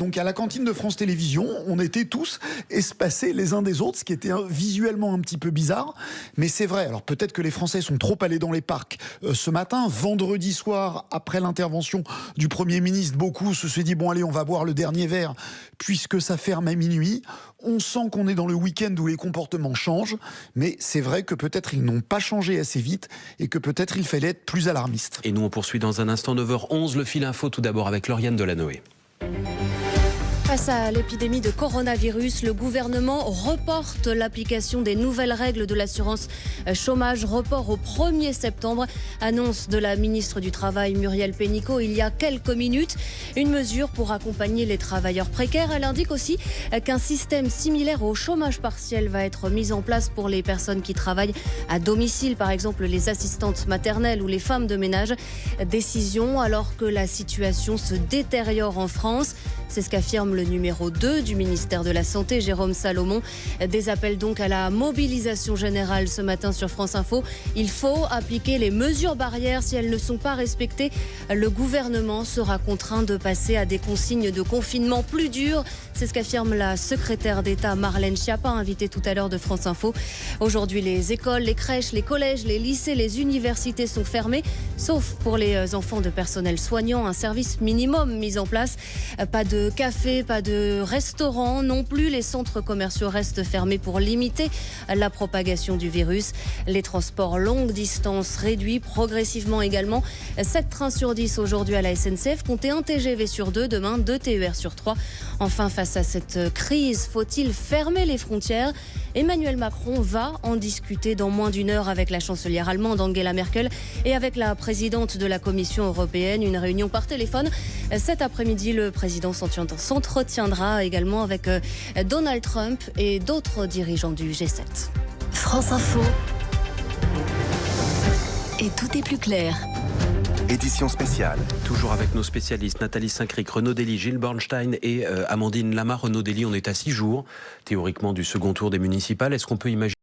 Donc à la cantine de France Télévisions, on était tous espacés les uns des autres, ce qui était visuellement un petit peu bizarre. Mais c'est vrai, alors peut-être que les Français sont trop allés dans les parcs ce matin. Vendredi soir, après l'intervention du Premier ministre, beaucoup se sont dit, bon allez, on va boire le dernier verre, puisque ça ferme à minuit. On sent qu'on est dans le week-end où les comportements changent, mais c'est vrai que peut-être ils n'ont pas changé assez vite et que peut-être il fallait être plus alarmiste. Et nous, on poursuit dans un instant, 9h11, le fil info tout d'abord avec Lauriane Delanoë. Face à l'épidémie de coronavirus, le gouvernement reporte l'application des nouvelles règles de l'assurance chômage. Report au 1er septembre. Annonce de la ministre du Travail Muriel Pénicaud il y a quelques minutes. Une mesure pour accompagner les travailleurs précaires. Elle indique aussi qu'un système similaire au chômage partiel va être mis en place pour les personnes qui travaillent à domicile, par exemple les assistantes maternelles ou les femmes de ménage. Décision alors que la situation se détériore en France. C'est ce qu'affirme le numéro 2 du ministère de la Santé, Jérôme Salomon. Des appels donc à la mobilisation générale ce matin sur France Info. Il faut appliquer les mesures barrières. Si elles ne sont pas respectées, le gouvernement sera contraint de passer à des consignes de confinement plus dures. C'est ce qu'affirme la secrétaire d'État Marlène Schiappa, invitée tout à l'heure de France Info. Aujourd'hui, les écoles, les crèches, les collèges, les lycées, les universités sont fermés, sauf pour les enfants de personnel soignant. Un service minimum mis en place. Pas de café, pas de restaurant non plus. Les centres commerciaux restent fermés pour limiter la propagation du virus. Les transports longue distance réduits progressivement également. 7 trains sur 10 aujourd'hui à la SNCF, comptez 1 TGV sur 2, demain 2 TER sur 3. Enfin, face à cette crise, faut-il fermer les frontières ? Emmanuel Macron va en discuter dans moins d'une heure avec la chancelière allemande Angela Merkel et avec la présidente de la Commission européenne. Une réunion par téléphone. Cet après-midi, le président s'entretiendra également avec Donald Trump et d'autres dirigeants du G7. France Info. Et tout est plus clair. Édition spéciale. Toujours avec nos spécialistes Nathalie Saint-Cric, Renaud Dely, Gilles Bornstein et Amandine Lama. Renaud Dely, on est à 6 jours, théoriquement, du second tour des municipales. Est-ce qu'on peut imaginer